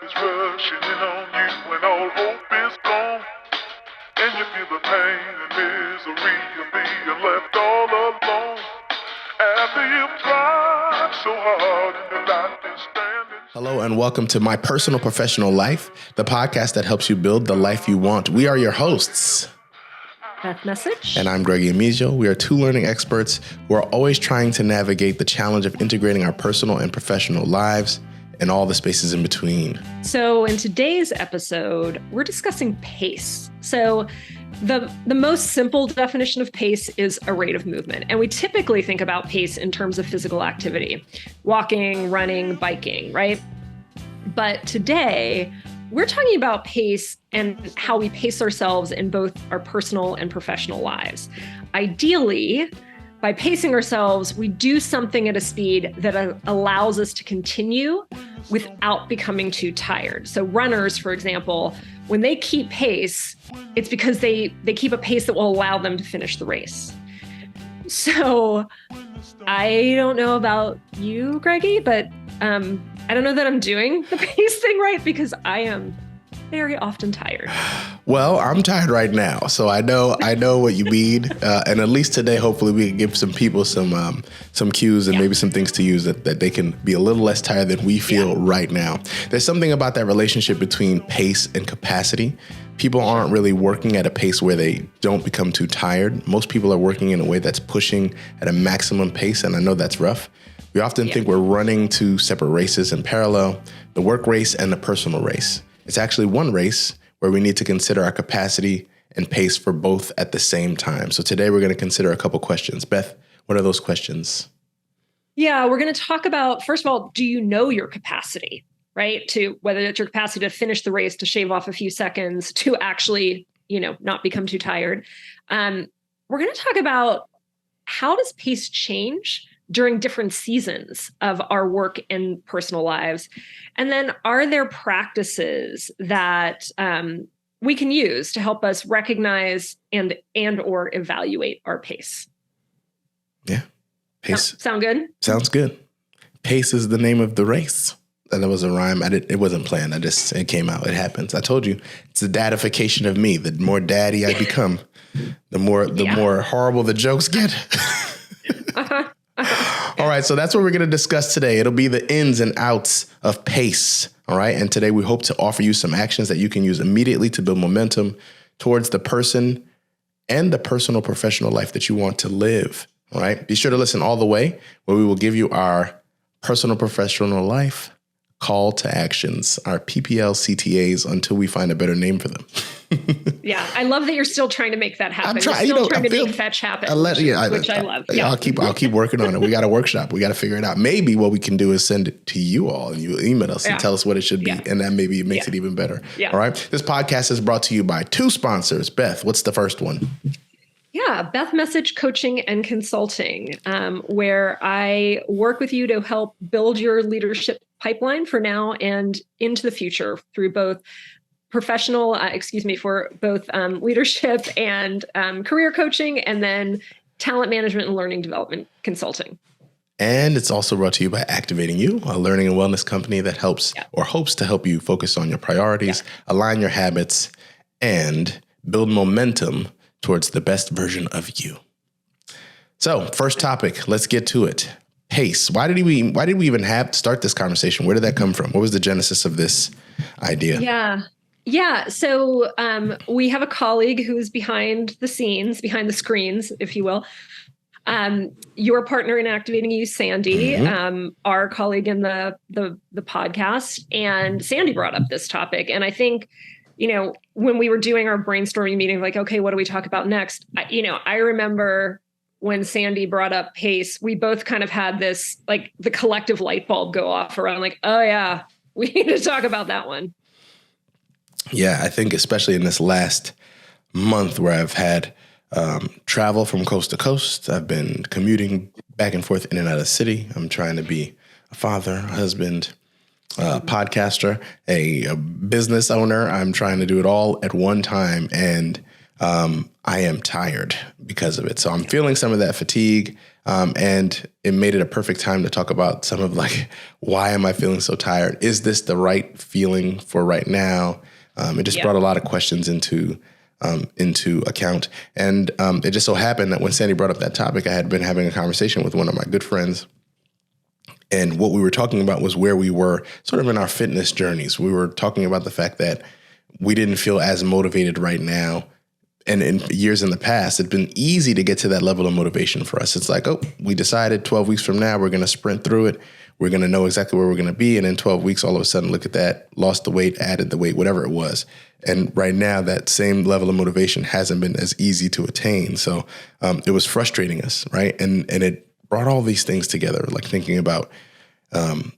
is rushing in on you when all hope is gone. And you feel the pain and misery of being left all alone. After you've tried so hard and your life is standing. Hello and welcome to My Personal Professional Life, the podcast that helps you build the life you want. We are your hosts. Beth Message. And I'm Gregory Amijo. We are two learning experts who are always trying to navigate the challenge of integrating our personal and professional lives and all the spaces in between. So in today's episode, we're discussing pace. So the most simple definition of pace is a rate of movement. And we typically think about pace in terms of physical activity, walking, running, biking, right? But today, we're talking about pace and how we pace ourselves in both our personal and professional lives. Ideally, by pacing ourselves, we do something at a speed that allows us to continue without becoming too tired. So runners, for example, when they keep pace, it's because they keep a pace that will allow them to finish the race. So I don't know about you, Greggy, but I don't know that I'm doing the pace thing right because I am very often tired. Well, I'm tired right now, so I know what you mean. And at least today, hopefully, we can give some people some cues and maybe some things to use that they can be a little less tired than we feel right now. There's something about that relationship between pace and capacity. People aren't really working at a pace where they don't become too tired. Most people are working in a way that's pushing at a maximum pace, and I know that's rough. We often think we're running two separate races in parallel, the work race and the personal race. It's actually one race where we need to consider our capacity and pace for both at the same time. So today we're going to consider a couple questions. Beth, what are those questions? Yeah, we're going to talk about, first of all, do you know your capacity, right? To whether it's your capacity to finish the race, to shave off a few seconds, to actually, not become too tired. We're going to talk about how does pace change during different seasons of our work and personal lives? And then are there practices that we can use to help us recognize and or evaluate our pace? Yeah. Pace. Sound good? Sounds good. Pace is the name of the race. And it was a rhyme. It wasn't planned. It came out. It happens. I told you, it's the dadification of me. The more daddy I become, the more horrible the jokes get. Uh-huh. All right, so that's what we're going to discuss today. It'll be the ins and outs of pace, all right? And today we hope to offer you some actions that you can use immediately to build momentum towards the person and the personal professional life that you want to live, all right? Be sure to listen all the way, where we will give you our personal professional life call to actions, our PPL CTAs, until we find a better name for them. Yeah, I love that you're still trying to make that happen. I'm trying to make fetch happen, which I love. Yeah. I'll keep working on it. We got a workshop. We got to figure it out. Maybe what we can do is send it to you all, and you email us and tell us what it should be, and then maybe it makes it even better. Yeah. All right. This podcast is brought to you by two sponsors. Beth, what's the first one? Yeah, Beth Message Coaching and Consulting, where I work with you to help build your leadership pipeline for now and into the future through both leadership and career coaching, and then talent management and learning development consulting. And it's also brought to you by Activating You, a learning and wellness company that helps or hopes to help you focus on your priorities, align your habits, and build momentum towards the best version of you. So, first topic, let's get to it. Pace. Why did we even start this conversation? Where did that come from? What was the genesis of this idea? Yeah. So we have a colleague who's behind the screens, if you will. Your partner in Activating You, Sandy, our colleague in the podcast, and Sandy brought up this topic. And I think, when we were doing our brainstorming meeting, like, okay, what do we talk about next? I remember when Sandy brought up pace, we both kind of had this, like, the collective light bulb go off around, like, oh yeah, we need to talk about that one. Yeah, I think especially in this last month where I've had travel from coast to coast, I've been commuting back and forth in and out of the city. I'm trying to be a father, a husband, podcaster, a business owner. I'm trying to do it all at one time. And I am tired because of it. So I'm feeling some of that fatigue. And it made it a perfect time to talk about some of like, why am I feeling so tired? Is this the right feeling for right now? It just brought a lot of questions into account. And it just so happened that when Sandy brought up that topic, I had been having a conversation with one of my good friends. And what we were talking about was where we were sort of in our fitness journeys. We were talking about the fact that we didn't feel as motivated right now. And in years in the past, it'd been easy to get to that level of motivation for us. It's like, oh, we decided 12 weeks from now, we're going to sprint through it. We're going to know exactly where we're going to be. And in 12 weeks, all of a sudden, look at that, lost the weight, added the weight, whatever it was. And right now, that same level of motivation hasn't been as easy to attain. So it was frustrating us, right? And it brought all these things together, like thinking about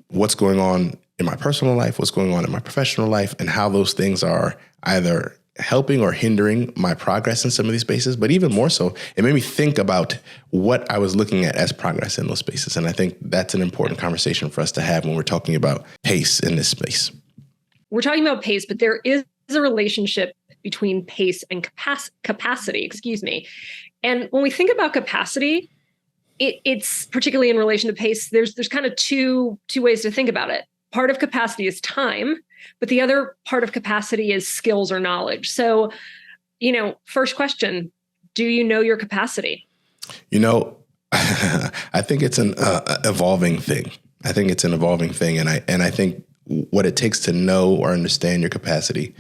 what's going on in my personal life, what's going on in my professional life, and how those things are either helping or hindering my progress in some of these spaces. But even more so, it made me think about what I was looking at as progress in those spaces. And I think that's an important conversation for us to have when we're talking about pace in this space. We're talking about pace, but there is a relationship between pace and capacity, And when we think about capacity, it's particularly in relation to pace, there's kind of two ways to think about it. Part of capacity is time, but the other part of capacity is skills or knowledge. So, first question, do you know your capacity? I think it's an evolving thing. And I think what it takes to know or understand your capacity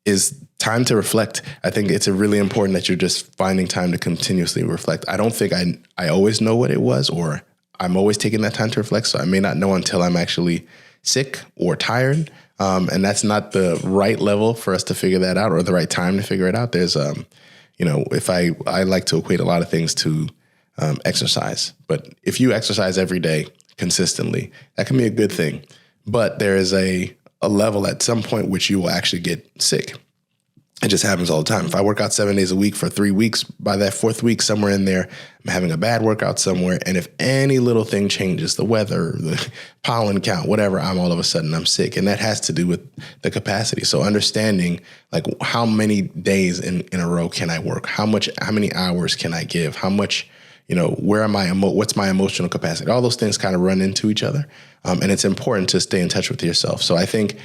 is time to reflect. I think it's really important that you're just finding time to continuously reflect. I don't think I always know what it was, or I'm always taking that time to reflect. So I may not know until I'm actually sick or tired. And that's not the right level for us to figure that out, or the right time to figure it out. There's, if I like to equate a lot of things to exercise, but if you exercise every day consistently, that can be a good thing. But there is a level at some point which you will actually get sick. It just happens all the time. If I work out 7 days a week for 3 weeks, by that fourth week, somewhere in there, I'm having a bad workout somewhere. And if any little thing changes, the weather, the pollen count, whatever, I'm sick. And that has to do with the capacity. So understanding like how many days in a row can I work? How many hours can I give? How much, where am I? What's my emotional capacity? All those things kind of run into each other. And it's important to stay in touch with yourself. So I think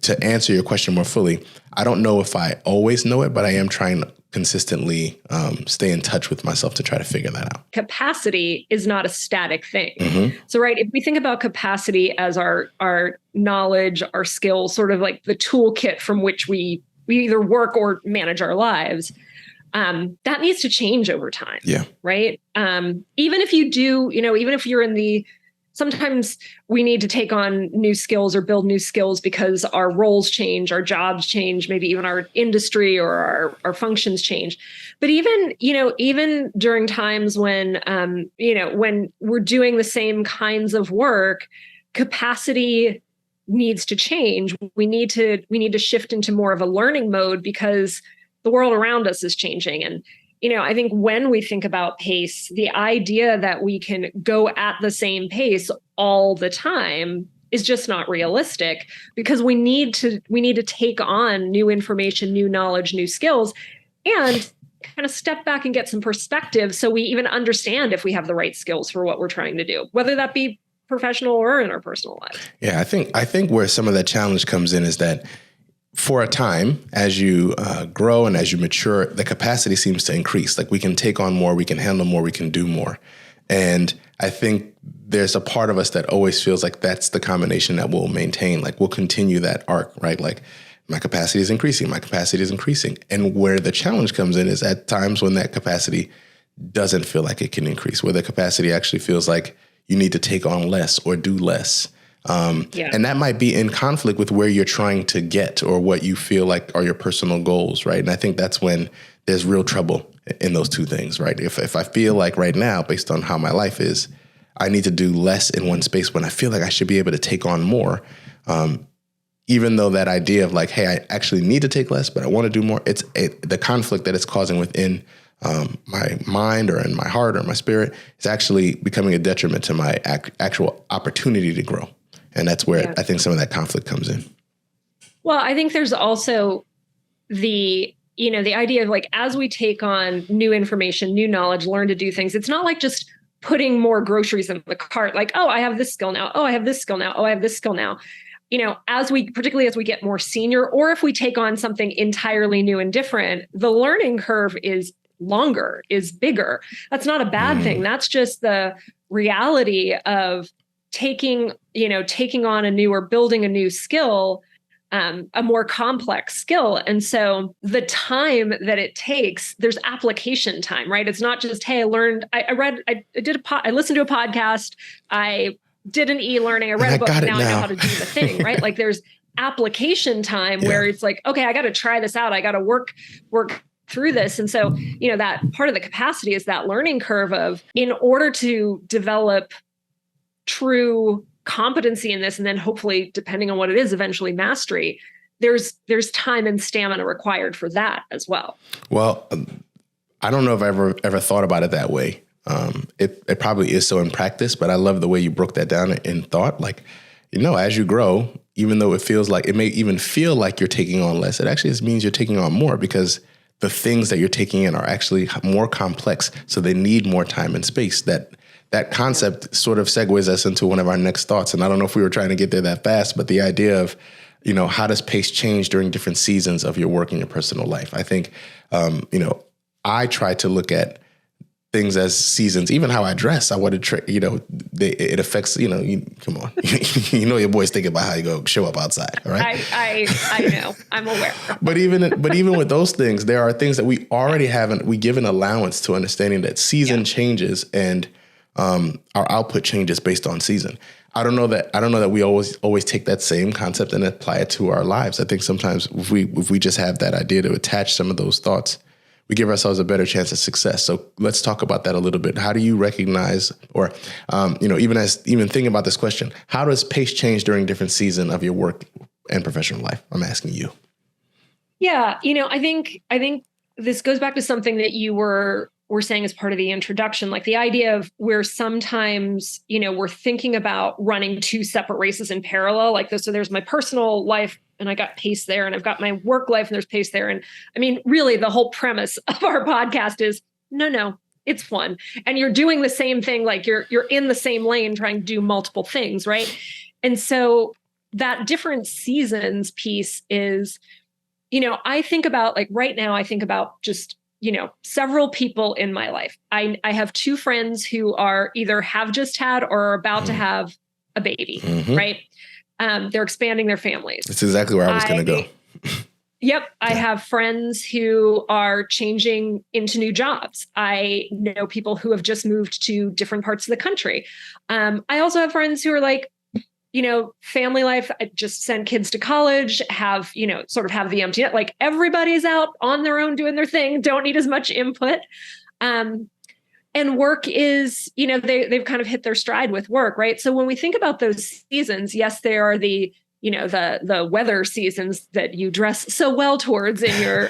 to answer your question more fully, I don't know if I always know it, but I am trying to consistently stay in touch with myself to try to figure that out. Capacity is not a static thing. Mm-hmm. So, right, if we think about capacity as our knowledge, our skills, sort of like the toolkit from which we either work or manage our lives, that needs to change over time. Yeah. Right. Even if you do, even if you're in the, sometimes we need to take on new skills or build new skills because our roles change, our jobs change, maybe even our industry or our functions change. But even during times when, when we're doing the same kinds of work, capacity needs to change. We need to shift into more of a learning mode because the world around us is changing. And I think when we think about pace, the idea that we can go at the same pace all the time is just not realistic, because we need to take on new information, new knowledge, new skills, and kind of step back and get some perspective so we even understand if we have the right skills for what we're trying to do, whether that be professional or in our personal life. Yeah, I think where some of that challenge comes in is that for a time, as you grow and as you mature, the capacity seems to increase. Like we can take on more, we can handle more, we can do more. And I think there's a part of us that always feels like that's the combination that we'll maintain. Like we'll continue that arc, right? Like my capacity is increasing, my capacity is increasing. And where the challenge comes in is at times when that capacity doesn't feel like it can increase, where the capacity actually feels like you need to take on less or do less. And that might be in conflict with where you're trying to get or what you feel like are your personal goals, right? And I think that's when there's real trouble in those two things, right? If I feel like right now, based on how my life is, I need to do less in one space when I feel like I should be able to take on more, even though that idea of like, hey, I actually need to take less, but I want to do more, the conflict that it's causing within my mind or in my heart or my spirit is actually becoming a detriment to my actual opportunity to grow. And that's where I think some of that conflict comes in. Well, I think there's also the the idea of like, as we take on new information, new knowledge, learn to do things, it's not like just putting more groceries in the cart. Like, oh, I have this skill now. Oh, I have this skill now. Oh, I have this skill now. Particularly as we get more senior, or if we take on something entirely new and different, the learning curve is longer, is bigger. That's not a bad thing. That's just the reality of taking on a new or building a new skill, a more complex skill. And so the time that it takes, there's application time, right? It's not just, hey, I learned, I listened to a podcast, I did an e-learning, I read a book, and now I know how to do the thing, right? Like there's application time where it's like, okay, I got to try this out. I got to work through this. And so, that part of the capacity is that learning curve of, in order to develop true competency in this, and then hopefully, depending on what it is, eventually mastery, there's time and stamina required for that as well. Well, I don't know if I ever thought about it that way. It probably is so in practice, but I love the way you broke that down in thought. Like, as you grow, even though it may even feel like you're taking on less, it actually just means you're taking on more, because the things that you're taking in are actually more complex. So they need more time and space. That concept sort of segues us into one of our next thoughts. And I don't know if we were trying to get there that fast, but the idea of, how does pace change during different seasons of your work and your personal life? I think, I try to look at things as seasons. Even how I dress, I want to, it affects, come on, your boy's thinking about how you go show up outside. All right. I know, I'm aware. But even with those things, there are things that we already haven't, we give an allowance to understanding that season changes and our output changes based on season. I don't know that we always take that same concept and apply it to our lives. I think sometimes if we just have that idea to attach some of those thoughts, we give ourselves a better chance of success. So let's talk about that a little bit. How do you recognize, or, even thinking about this question, how does pace change during different seasons of your work and professional life? I'm asking you. Yeah. I think this goes back to something that you were saying as part of the introduction, like the idea of where sometimes, we're thinking about running two separate races in parallel, like this. So there's my personal life and I got pace there, and I've got my work life and there's pace there. And I mean, really the whole premise of our podcast is no, it's one. And you're doing the same thing. Like you're in the same lane trying to do multiple things. Right. And so that different seasons piece is, I think about, like right now, I think about just, several people in my life. I have two friends who are either have just had or are about to have a baby, right? They're expanding their families. That's exactly where I was going to go. Yep. I have friends who are changing into new jobs. I know people who have just moved to different parts of the country. I also have friends who are like, family life, I just send kids to college, have the empty net, like everybody's out on their own doing their thing, don't need as much input. And work is, they've kind of hit their stride with work, right? So when we think about those seasons, yes, there are the weather seasons that you dress so well towards in your,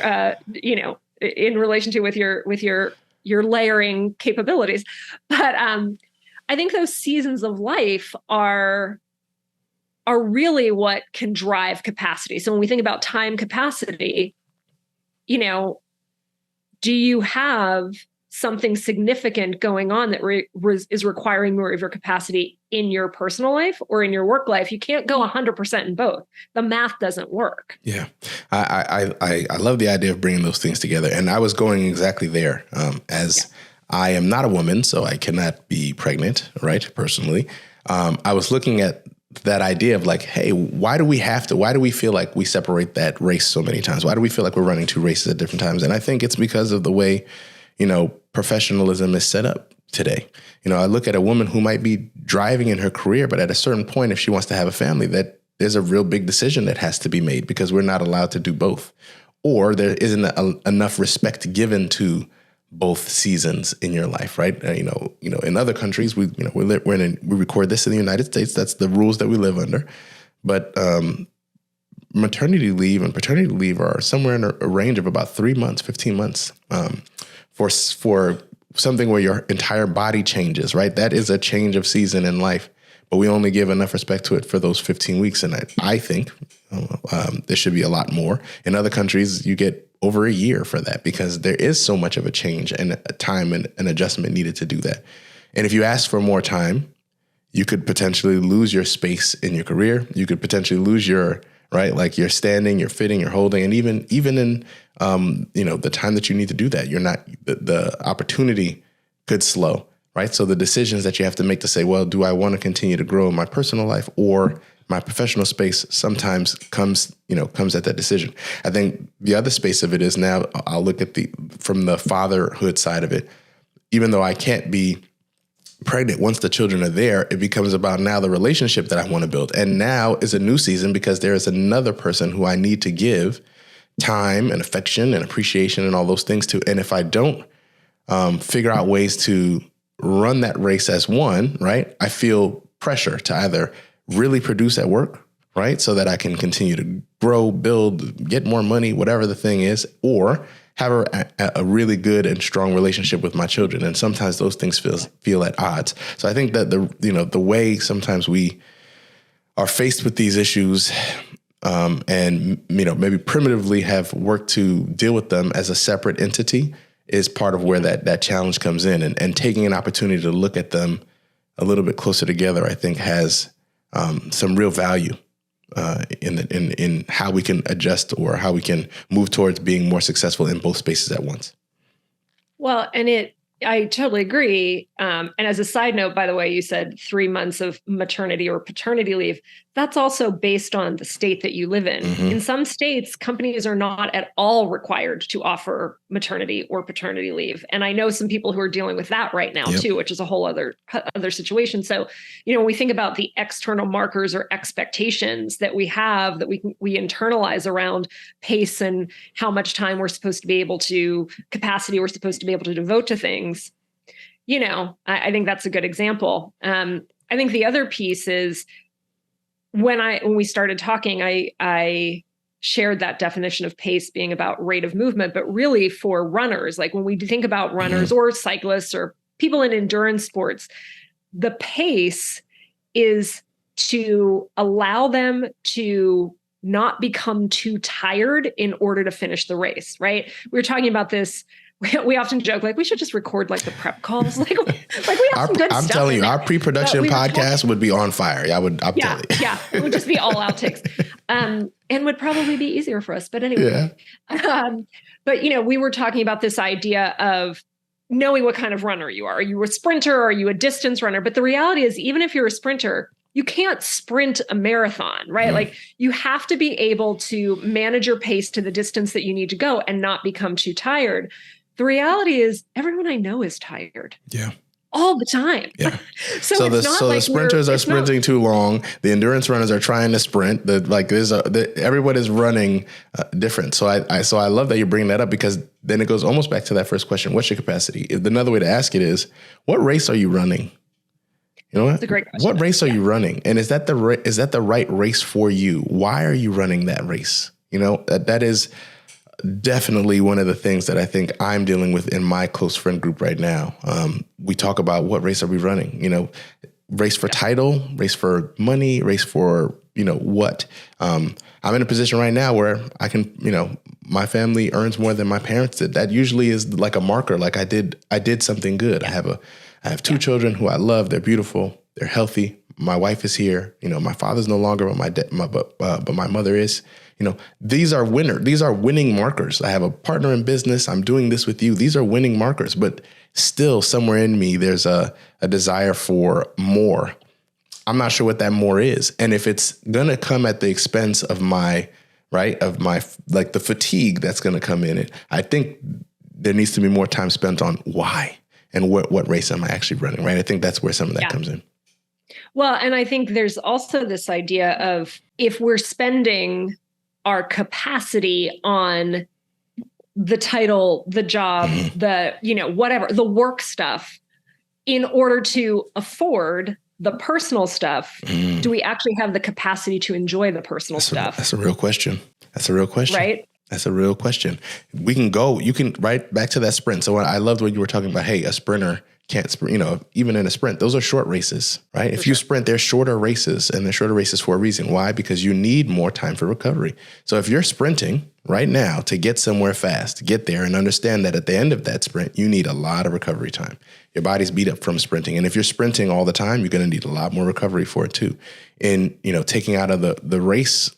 in relation to with your layering capabilities. But I think those seasons of life are really what can drive capacity. So when we think about time capacity, do you have something significant going on that is requiring more of your capacity in your personal life or in your work life? You can't go 100% in both. The math doesn't work. Yeah. I love the idea of bringing those things together. And I was going exactly there I am not a woman, so I cannot be pregnant, right? Personally. I was looking at that idea of like, hey, why do we feel like we separate that race so many times? Why do we feel like we're running two races at different times? And I think it's because of the way, professionalism is set up today. I look at a woman who might be driving in her career, but at a certain point, if she wants to have a family, that there's a real big decision that has to be made because we're not allowed to do both, or there isn't enough respect given to both seasons in your life, right? In other countries, we record this in the United States. That's the rules that we live under. But maternity leave and paternity leave are somewhere in a range of about 3 months, 15 months for something where your entire body changes, right? That is a change of season in life, but we only give enough respect to it for those 15 weeks. And I think, There should be a lot more. In other countries, you get over a year for that because there is so much of a change and a time and an adjustment needed to do that. And if you ask for more time, you could potentially lose your space in your career. You could potentially lose your, right, like your standing, your fitting, your holding, and even in, the time that you need to do that, you're not, the opportunity could slow, right? So the decisions that you have to make to say, well, do I want to continue to grow in my personal life or my professional space sometimes comes at that decision. I think the other space of it is now I'll look at from the fatherhood side of it, even though I can't be pregnant once the children are there, it becomes about now the relationship that I want to build. And now is a new season because there is another person who I need to give time and affection and appreciation and all those things to. And if I don't figure out ways to run that race as one, right, I feel pressure to either really produce at work, right, so that I can continue to grow, build, get more money, whatever the thing is, or have a really good and strong relationship with my children. And sometimes those things feel at odds. So I think that the way sometimes we are faced with these issues and maybe primitively have worked to deal with them as a separate entity is part of where that challenge comes in. And taking an opportunity to look at them a little bit closer together, I think has some real value in how we can adjust or how we can move towards being more successful in both spaces at once. Well, and I totally agree. And as a side note, by the way, you said 3 months of maternity or paternity leave. That's also based on the state that you live in. Mm-hmm. In some states, companies are not at all required to offer maternity or paternity leave. And I know some people who are dealing with that right now, too, which is a whole other situation. So, when we think about the external markers or expectations that we have, that we internalize around pace and how much time we're supposed to be able to, capacity we're supposed to be able to devote to things, I think that's a good example. I think the other piece is when we started talking, I shared that definition of pace being about rate of movement, but really for runners, like when we think about runners or cyclists or people in endurance sports, the pace is to allow them to not become too tired in order to finish the race, right? We were talking about this. We often joke, like, we should just record like the prep calls. Like we have some good stuff. I'm telling you, our pre-production podcast would be on fire. I'm telling you. Yeah, it would just be all outtakes. And would probably be easier for us. But anyway, but we were talking about this idea of knowing what kind of runner you are. Are you a sprinter? Or are you a distance runner? But the reality is, even if you're a sprinter, you can't sprint a marathon, right? Like you have to be able to manage your pace to the distance that you need to go and not become too tired. The reality is everyone I know is tired. Yeah. All the time. Yeah. So the sprinters are sprinting too long. The endurance runners are trying to sprint. Everyone is running different. So I love that you're bringing that up, because then it goes almost back to that first question. What's your capacity? Another way to ask it is, what race are you running? You know what? That's a great question. What race are you running? And is that the right race for you? Why are you running that race? That is definitely one of the things that I think I'm dealing with in my close friend group right now. We talk about, what race are we running? Race for title, race for money, race for, what? I'm in a position right now where I can, my family earns more than my parents did. That usually is like a marker. Like I did something good. I have two children who I love. They're beautiful. They're healthy. My wife is here. My father's no longer, but my mother is. These are winning markers. I have a partner in business. I'm doing this with you. These are winning markers, but still somewhere in me, there's a desire for more. I'm not sure what that more is. And if it's going to come at the expense of the fatigue that's going to come in it, I think there needs to be more time spent on why and what race am I actually running, right? I think that's where some of that comes in. Well, and I think there's also this idea of, if we're spending our capacity on the title, the job, whatever, the work stuff, in order to afford the personal stuff, do we actually have the capacity to enjoy the personal stuff? That's a real question. Right? That's a real question. You can right back to that sprint. So I loved when you were talking about, hey, a sprinter can't sprint, even in a sprint, those are short races, right? If you sprint, they're shorter races, and they're shorter races for a reason. Why? Because you need more time for recovery. So if you're sprinting right now to get somewhere fast, to get there, and understand that at the end of that sprint, you need a lot of recovery time. Your body's beat up from sprinting. And if you're sprinting all the time, you're going to need a lot more recovery for it too. And, taking out of the race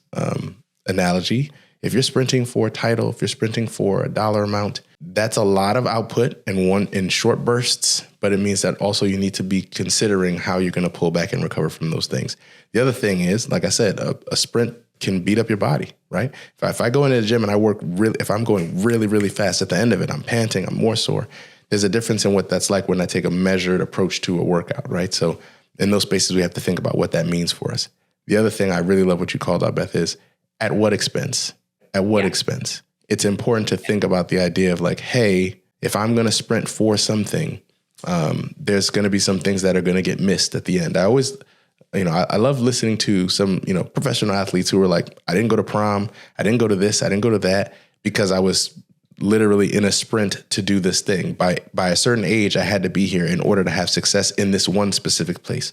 analogy, if you're sprinting for a title, if you're sprinting for a dollar amount, that's a lot of output in short bursts, but it means that also you need to be considering how you're going to pull back and recover from those things. The other thing is, like I said, a sprint can beat up your body, right? If I go into the gym and if I'm going really, really fast at the end of it, I'm panting, I'm more sore. There's a difference in what that's like when I take a measured approach to a workout, right? So in those spaces, we have to think about what that means for us. The other thing I really love what you called out, Beth, is at what expense? At what expense? It's important to think about the idea of like, hey, if I'm going to sprint for something, there's going to be some things that are going to get missed at the end. I always, I love listening to some, professional athletes who are like, I didn't go to prom, I didn't go to this, I didn't go to that, because I was literally in a sprint to do this thing. By a certain age, I had to be here in order to have success in this one specific place.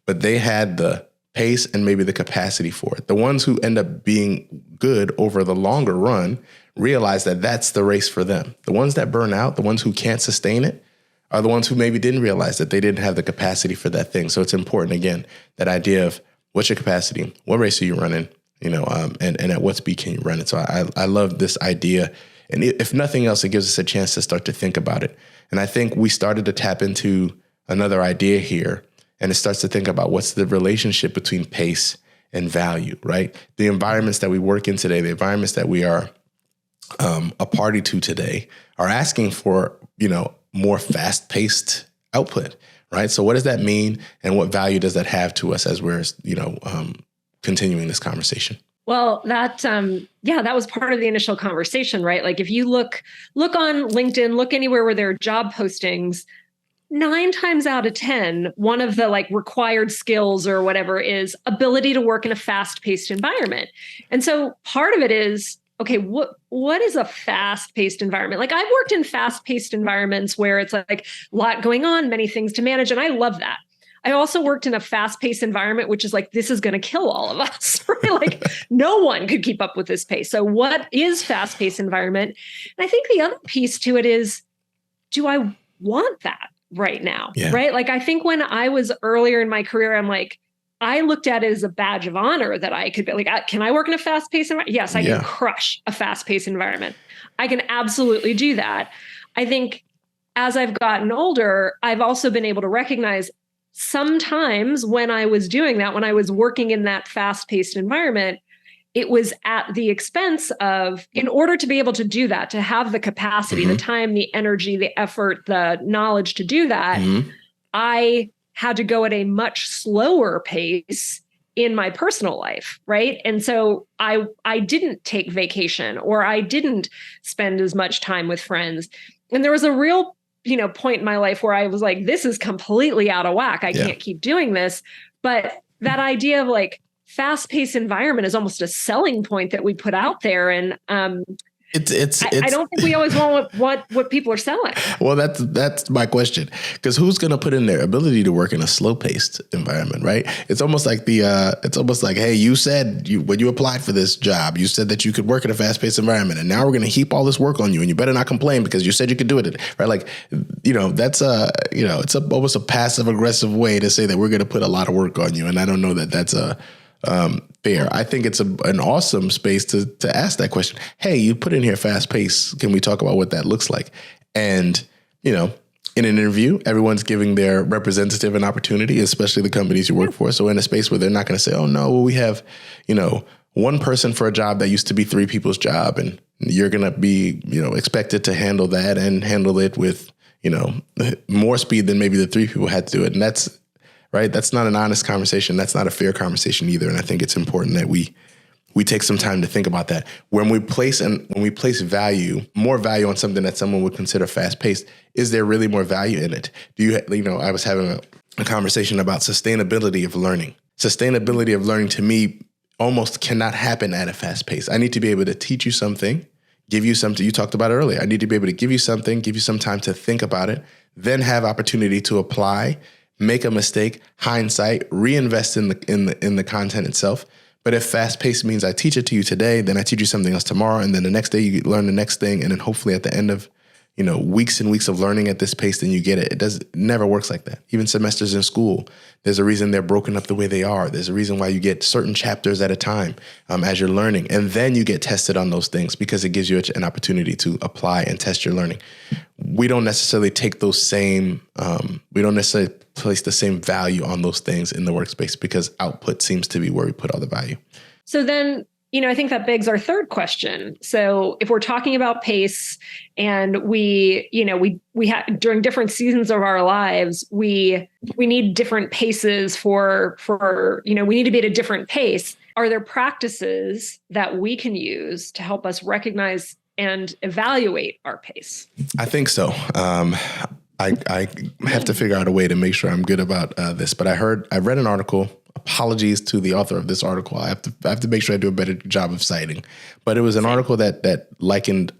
But they had the pace and maybe the capacity for it. The ones who end up being good over the longer run realize that that's the race for them. The ones that burn out, the ones who can't sustain it, are the ones who maybe didn't realize that they didn't have the capacity for that thing. So it's important, again, that idea of what's your capacity, what race are you running, and at what speed can you run it. So I love this idea. And if nothing else, it gives us a chance to start to think about it. And I think we started to tap into another idea here, and it starts to think about what's the relationship between pace and value, right? The environments that we work in today, the environments that we are a party to today are asking for, more fast-paced output, right? So what does that mean, and what value does that have to us as we're, continuing this conversation? Well, that was part of the initial conversation, right? Like if you look on LinkedIn, look anywhere where there are job postings, 9 times out of 10, one of the required skills or whatever is ability to work in a fast-paced environment. And so part of it is, okay, what is a fast-paced environment? Like I've worked in fast-paced environments where it's like a lot going on, many things to manage, and I love that. I also worked in a fast-paced environment, which is like, this is going to kill all of us, right? Like no one could keep up with this pace. So what is fast-paced environment? And I think the other piece to it is, do I want that right now? Yeah. Right? Like I think when I was earlier in my career, I'm like, I looked at it as a badge of honor that I could be like, can I work in a fast-paced environment? Yes, I can crush a fast-paced environment. I can absolutely do that. I think as I've gotten older, I've also been able to recognize sometimes when I was doing that, when I was working in that fast-paced environment, it was at the expense of, in order to be able to do that, to have the capacity, the time, the energy, the effort, the knowledge to do that, I had to go at a much slower pace in my personal life, right? And so I didn't take vacation, or I didn't spend as much time with friends. And there was a real point in my life where I was like, this is completely out of whack. I can't keep doing this. But that idea of fast-paced environment is almost a selling point that we put out there. And I don't think we always want what people are selling. Well, that's my question, because who's going to put in their ability to work in a slow-paced environment, right? It's almost like hey, you said when you applied for this job, you said that you could work in a fast-paced environment, and now we're going to heap all this work on you, and you better not complain because you said you could do it, right? Like, that's it's almost a passive-aggressive way to say that we're going to put a lot of work on you, and I don't know that that's fair. I think it's an awesome space to ask that question. Hey, you put in here fast pace. Can we talk about what that looks like? And, in an interview, everyone's giving their representative an opportunity, especially the companies you work for. So in a space where they're not going to say, oh no, well, we have, one person for a job that used to be 3 people's job. And you're going to be, expected to handle that and handle it with, more speed than maybe the 3 people had to do it. And that's, right. That's not an honest conversation. That's not a fair conversation either. And I think it's important that we take some time to think about that. When we place more value on something that someone would consider fast paced, is there really more value in it? I was having a conversation about sustainability of learning. Sustainability of learning to me almost cannot happen at a fast pace. I need to be able to teach you something, give you something. You talked about it earlier. I need to be able to give you something, give you some time to think about it, then have opportunity to apply, make a mistake, hindsight, reinvest in the content itself. But if fast paced means I teach it to you today, then I teach you something else tomorrow, and then the next day you learn the next thing, and then hopefully at the end of weeks and weeks of learning at this pace, then you get it. It never works like that. Even semesters in school, there's a reason they're broken up the way they are. There's a reason why you get certain chapters at a time as you're learning. And then you get tested on those things because it gives you an opportunity to apply and test your learning. We don't necessarily take those same, we don't necessarily place the same value on those things in the workspace because output seems to be where we put all the value. So then, I think that begs our third question. So if we're talking about pace and we have during different seasons of our lives, we need different paces for we need to be at a different pace. Are there practices that we can use to help us recognize and evaluate our pace? I think so. I have to figure out a way to make sure I'm good about this, but I read an article. Apologies to the author of this article. I have to make sure I do a better job of citing. But it was an article that likened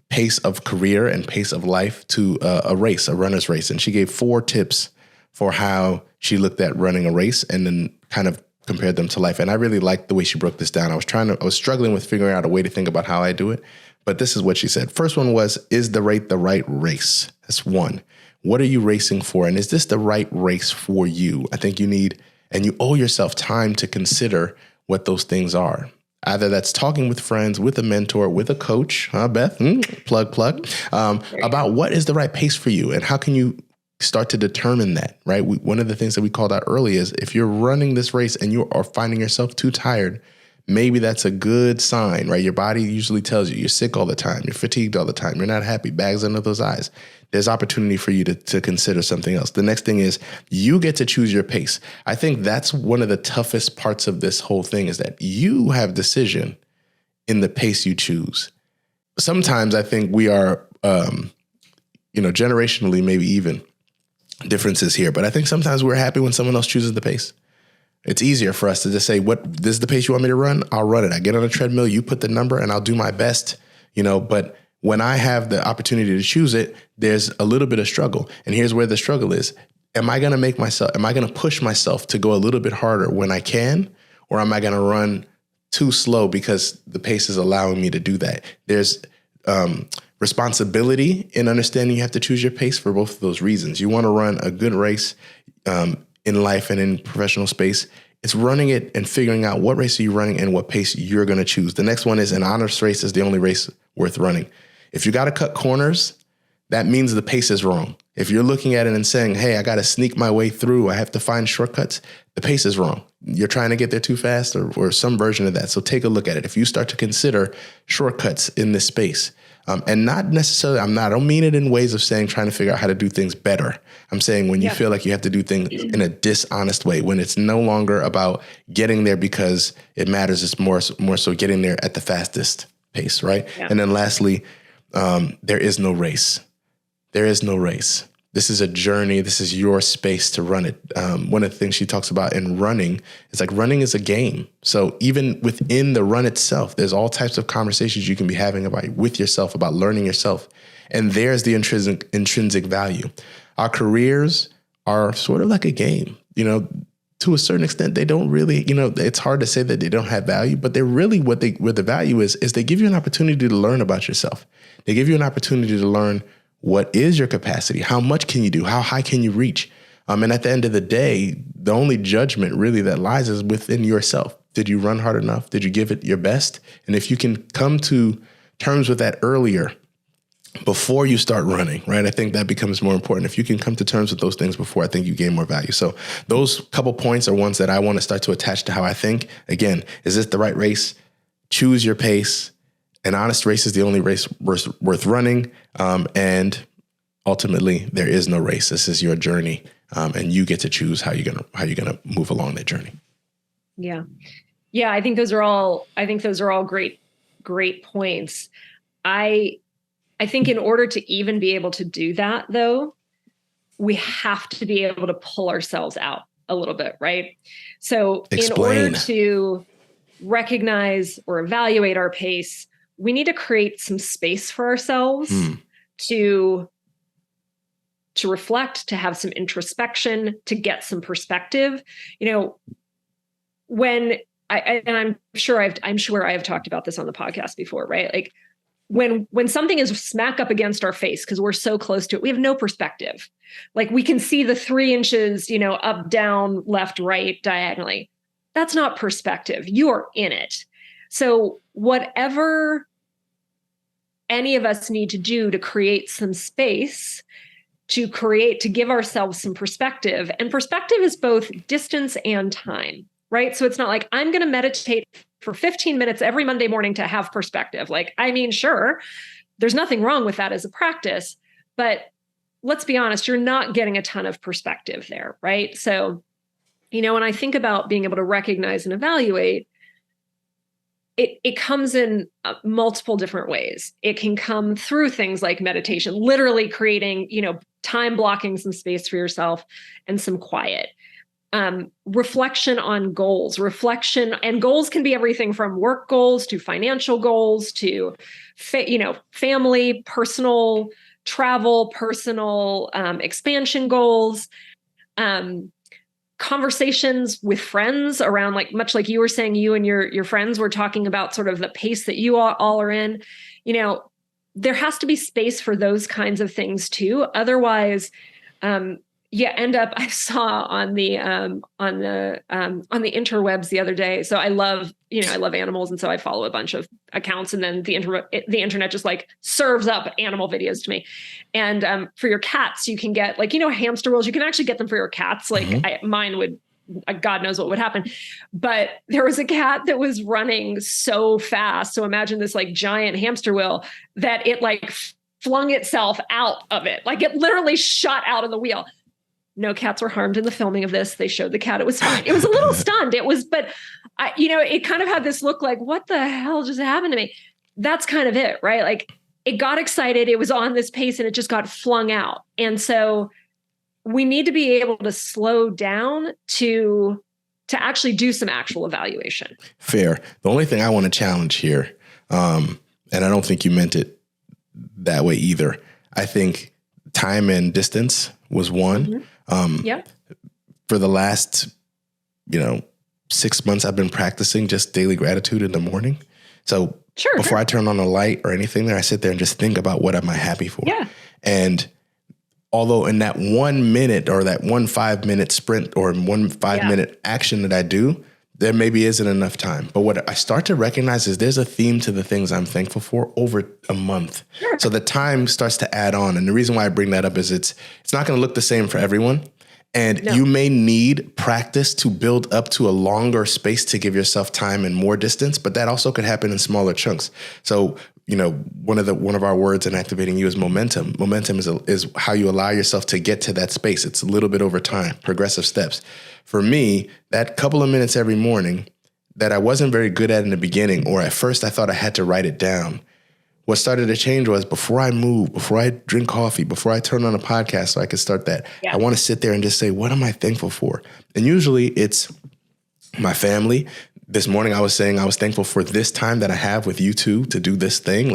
pace of career and pace of life to a runner's race. And she gave 4 tips for how she looked at running a race and then kind of compared them to life. And I really liked the way she broke this down. I was struggling with figuring out a way to think about how I do it. But this is what she said. First one was, is the right race? That's one. What are you racing for? And is this the right race for you? I think you need, and you owe yourself time to consider what those things are. Either that's talking with friends, with a mentor, with a coach, Beth, plug, about what is the right pace for you and how can you start to determine that, right? One of the things that we called out early is if you're running this race and you are finding yourself too tired, maybe that's a good sign, right? Your body usually tells you you're sick all the time. You're fatigued all the time. You're not happy. Bags under those eyes. There's opportunity for you to consider something else. The next thing is you get to choose your pace. I think that's one of the toughest parts of this whole thing is that you have decision in the pace you choose. Sometimes I think we are, generationally, maybe even differences here, but I think sometimes we're happy when someone else chooses the pace. It's easier for us to just say, this is the pace you want me to run? I'll run it. I get on a treadmill, you put the number and I'll do my best, but when I have the opportunity to choose it, there's a little bit of struggle. And here's where the struggle is. Am I going to push myself to go a little bit harder when I can, or am I going to run too slow because the pace is allowing me to do that? There's responsibility in understanding you have to choose your pace for both of those reasons. You want to run a good race in life and in professional space. It's running it and figuring out what race are you running and what pace you're going to choose. The next one is an honors race is the only race worth running. If you got to cut corners, that means the pace is wrong. If you're looking at it and saying, hey, I got to sneak my way through, I have to find shortcuts, the pace is wrong. You're trying to get there too fast or some version of that. So take a look at it. If you start to consider shortcuts in this space, and not necessarily, I don't mean it in ways of saying trying to figure out how to do things better. I'm saying when you feel like you have to do things in a dishonest way, when it's no longer about getting there because it matters, it's more so getting there at the fastest pace, right? Yeah. And then lastly, there is no race. There is no race. This is a journey. This is your space to run it. One of the things she talks about in running is like running is a game. So even within the run itself, there's all types of conversations you can be having with yourself about learning yourself. And there's the intrinsic value. Our careers are sort of like a game. To a certain extent, they don't really, it's hard to say that they don't have value, but they're really what the value is they give you an opportunity to learn about yourself. They give you an opportunity to learn what is your capacity? How much can you do? How high can you reach? And at the end of the day, the only judgment really that lies is within yourself. Did you run hard enough? Did you give it your best? And if you can come to terms with that earlier, before you start running, right? I think that becomes more important. If you can come to terms with those things before, I think you gain more value. So those couple points are ones that I want to start to attach to how I think. Again, is this the right race? Choose your pace. An honest race is the only race worth running. And ultimately, there is no race. This is your journey. And you get to choose how you're gonna move along that journey. Yeah. Yeah, I think those are all great points. I think in order to even be able to do that, though, we have to be able to pull ourselves out a little bit, right? So Explain. In order to recognize or evaluate our pace, we need to create some space for ourselves to to reflect, to have some introspection, to get some perspective. When I'm sure I have talked about this on the podcast before, right? Like when something is smack up against our face because we're so close to it, we have no perspective. Like we can see the 3 inches, up, down, left, right, diagonally. That's not perspective. You are in it. So whatever any of us need to do to create some space, to give ourselves some perspective, and perspective is both distance and time, right? So it's not like I'm going to meditate for 15 minutes every Monday morning to have perspective. Sure, there's nothing wrong with that as a practice, but let's be honest, you're not getting a ton of perspective there, right? So, when I think about being able to recognize and evaluate, it comes in multiple different ways. It can come through things like meditation, literally creating, time blocking some space for yourself and some quiet. Reflection on goals. Reflection and goals can be everything from work goals to financial goals to, family, personal, travel, personal expansion goals. Conversations with friends around, much like you were saying, you and your friends were talking about sort of the pace that you all are in. There has to be space for those kinds of things too. Otherwise, end up. I saw on the interwebs the other day. So I love animals, and so I follow a bunch of accounts, and then the internet just serves up animal videos to me. And for your cats, you can get hamster wheels. You can actually get them for your cats. Mine would. God knows what would happen. But there was a cat that was running so fast. So imagine this giant hamster wheel that it flung itself out of it. It literally shot out of the wheel. No cats were harmed in the filming of this. They showed the cat. It was fine. It was a little stunned. It kind of had this look like, what the hell just happened to me? That's kind of it, right? It got excited. It was on this pace and it just got flung out. And so we need to be able to slow down to actually do some actual evaluation. Fair. The only thing I want to challenge here, and I don't think you meant it that way either. I think time and distance was one. Mm-hmm. For the last, 6 months, I've been practicing just daily gratitude in the morning. So before I turn on a light or anything there, I sit there and just think about what am I happy for. Yeah. And although in that 1 minute or that 5-minute sprint or 5-minute action that I do, there maybe isn't enough time. But what I start to recognize is there's a theme to the things I'm thankful for over a month. Sure. So the time starts to add on. And the reason why I bring that up is it's not going to look the same for everyone. And you may need practice to build up to a longer space to give yourself time and more distance, but that also could happen in smaller chunks. So, one of our words in Activating You is momentum. Momentum is how you allow yourself to get to that space. It's a little bit over time, progressive steps. For me, that couple of minutes every morning that I wasn't very good at in the beginning, or at first I thought I had to write it down. What started to change was before I move, before I drink coffee, before I turn on a podcast so I could start that, I want to sit there and just say, what am I thankful for? And usually it's my family. This morning I was saying I was thankful for this time that I have with you two to do this thing.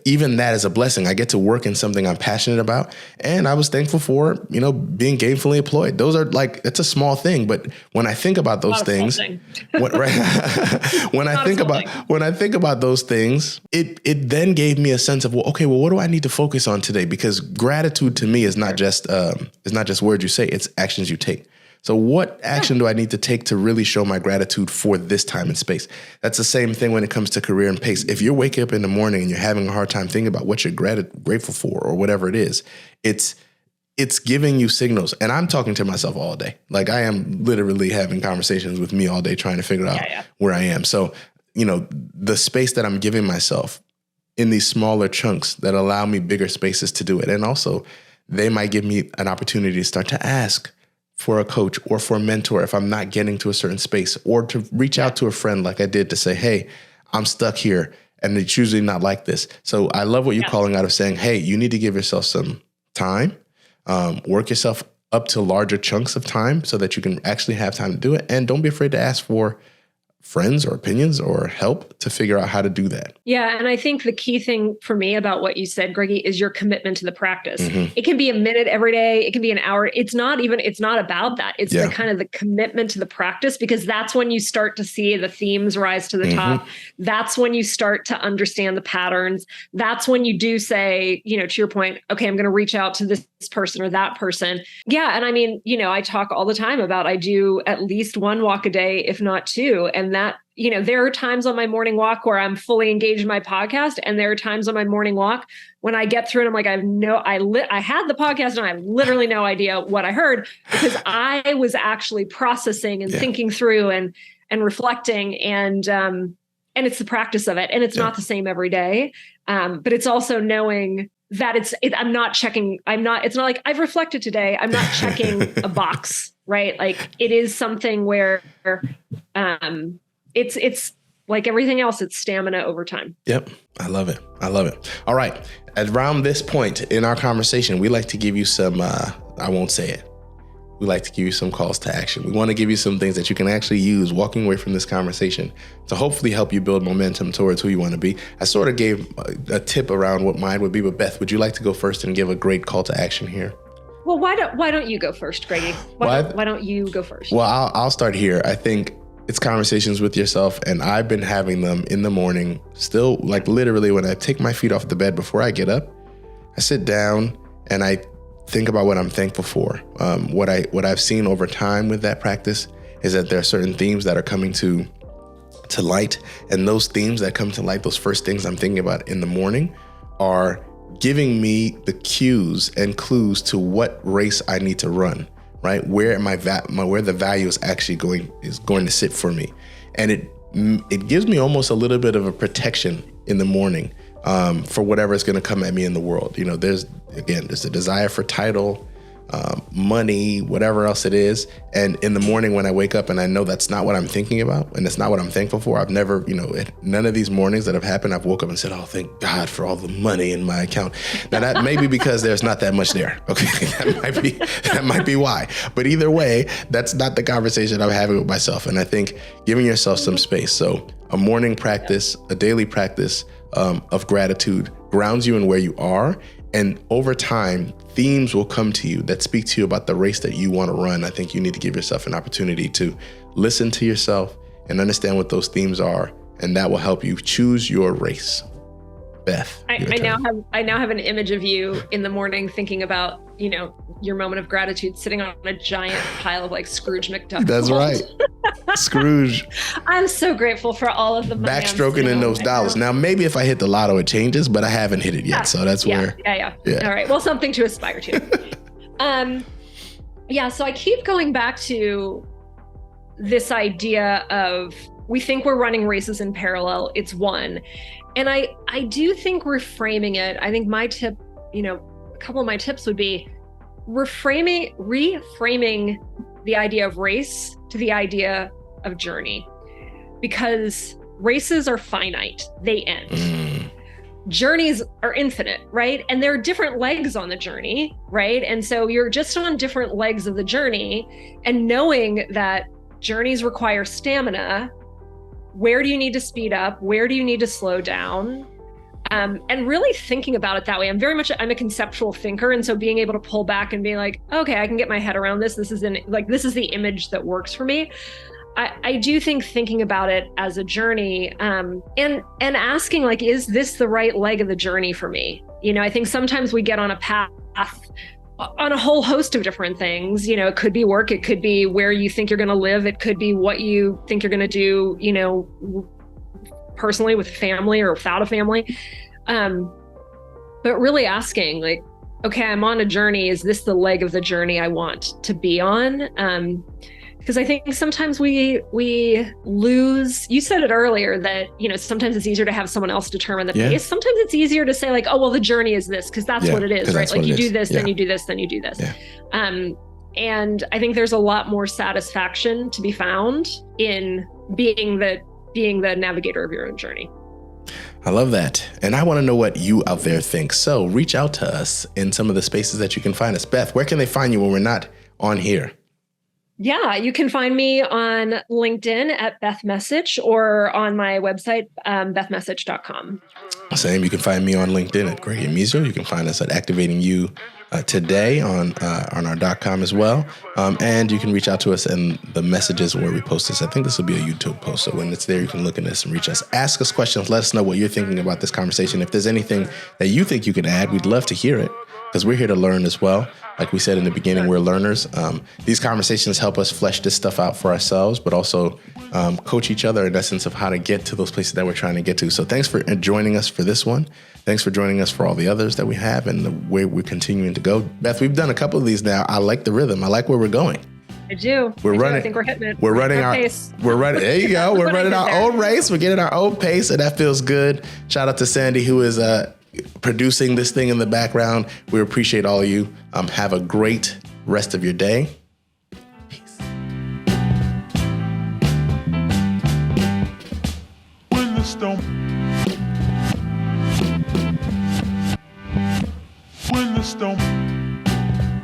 Even that is a blessing. I get to work in something I'm passionate about. And I was thankful for, being gainfully employed. Those are it's a small thing. But when I think about those things, when I think about those things, it then gave me a sense of, what do I need to focus on today? Because gratitude to me is not just words you say, it's actions you take. So what action do I need to take to really show my gratitude for this time and space? That's the same thing when it comes to career and pace. If you're waking up in the morning and you're having a hard time thinking about what you're grateful for or whatever it is, it's giving you signals. And I'm talking to myself all day. I am literally having conversations with me all day trying to figure out where I am. So, the space that I'm giving myself in these smaller chunks that allow me bigger spaces to do it. And also they might give me an opportunity to start to ask for a coach or for a mentor if I'm not getting to a certain space, or to reach out to a friend like I did to say, hey, I'm stuck here. And it's usually not like this. So I love what you're calling out of saying, hey, you need to give yourself some time, work yourself up to larger chunks of time so that you can actually have time to do it. And don't be afraid to ask for friends or opinions or help to figure out how to do that. Yeah. And I think the key thing for me about what you said, Greggy, is your commitment to the practice. Mm-hmm. It can be a minute every day. It can be an hour. It's not about that. It's the kind of the commitment to the practice, because that's when you start to see the themes rise to the top. That's when you start to understand the patterns. That's when you do say, to your point, okay, I'm going to reach out to this person or that person. Yeah. And I mean, I talk all the time about, I do at least one walk a day, if not two. And that, there are times on my morning walk where I'm fully engaged in my podcast. And there are times on my morning walk when I get through and I'm like, I had the podcast and I have literally no idea what I heard, because I was actually processing and thinking through and reflecting, and it's the practice of it. And it's not the same every day. But it's also knowing that it's not like I've reflected today. I'm not checking a box, right? Like, it is something where, it's like everything else, it's stamina over time. Yep. I love it. All right. Around this point in our conversation, we like to give you some, I won't say it. We like to give you some calls to action. We want to give you some things that you can actually use walking away from this conversation to hopefully help you build momentum towards who you want to be. I sort of gave a tip around what mine would be, but Beth, would you like to go first and give a great call to action here? Well, why don't you go first, Greggy? Why don't you go first? Well, I'll start here. I think it's conversations with yourself, and I've been having them in the morning, still, like literally when I take my feet off the bed before I get up. I sit down and I think about what I'm thankful for. What I've seen over time with that practice is that there are certain themes that are coming to light, and those themes that come to light, those first things I'm thinking about in the morning, are giving me the cues and clues to what race I need to run. Right, where where the value is actually going to sit for me, and it gives me almost a little bit of a protection in the morning for whatever is going to come at me in the world. There's a desire for title, money, whatever else it is, and in the morning when I wake up and I know that's not what I'm thinking about and it's not what I'm thankful for. I've never, none of these mornings that have happened, I've woke up and said, "Oh, thank God for all the money in my account." Now that may be because there's not that much there. Okay, that might be why. But either way, that's not the conversation I'm having with myself. And I think giving yourself some space. So a morning practice, a daily practice of gratitude grounds you in where you are. And over time, themes will come to you that speak to you about the race that you want to run. I think you need to give yourself an opportunity to listen to yourself and understand what those themes are, and that will help you choose your race. Beth, I now have an image of you in the morning thinking about, your moment of gratitude, sitting on a giant pile of like Scrooge McDuck. That's right. Scrooge. I'm so grateful for all of the money. Backstroking in those dollars. Now, maybe if I hit the lotto, it changes, but I haven't hit it yet. So that's where. Yeah. All right. Well, something to aspire to. So I keep going back to this idea of, we think we're running races in parallel. It's one. And I do think reframing it, I think my tip, a couple of my tips would be reframing the idea of race to the idea of journey, because races are finite, they end. Journeys are infinite, right? And there are different legs on the journey, right? And so you're just on different legs of the journey, and knowing that journeys require stamina. Where do you need to speed up? Where do you need to slow down? And really thinking about it that way. I'm a conceptual thinker. And so being able to pull back and be like, okay, I can get my head around this. This is the image that works for me. I do think thinking about it as a journey, and asking, like, is this the right leg of the journey for me? I think sometimes we get on a path on a whole host of different things. It could be work, it could be where you think you're going to live, it could be what you think you're going to do, personally with a family or without a family. But really asking, like, okay, I'm on a journey. Is this the leg of the journey I want to be on? Because I think sometimes we lose, you said it earlier that, sometimes it's easier to have someone else determine the pace. Sometimes it's easier to say, like, oh, well, the journey is this, because that's what it is, right? Like, you do this, then you do this, then you do this. Yeah. And I think there's a lot more satisfaction to be found in being the navigator of your own journey. I love that. And I want to know what you out there think. So reach out to us in some of the spaces that you can find us. Beth, where can they find you when we're not on here? Yeah, you can find me on LinkedIn at Beth Message or on my website, bethmessage.com. Same. You can find me on LinkedIn at Greg Emizio. You can find us at Activating You today on our .com as well. And you can reach out to us in the messages where we post this. I think this will be a YouTube post. So when it's there, you can look at this and reach us. Ask us questions. Let us know what you're thinking about this conversation. If there's anything that you think you can add, we'd love to hear it because we're here to learn as well. Like we said in the beginning, we're learners. These conversations help us flesh this stuff out for ourselves, but also coach each other in essence of how to get to those places that we're trying to get to. So thanks for joining us for this one. Thanks for joining us for all the others that we have and the way we're continuing to go. Beth, we've done a couple of these now. I like the rhythm. I like where we're going. I do. I think we're hitting it. We're running our pace. We're running. There you go. We're running our own race. We're getting our own pace, and that feels good. Shout out to Sandy, who is producing this thing in the background. We appreciate all of you. Have a great rest of your day. Peace. When the storm, when the storm.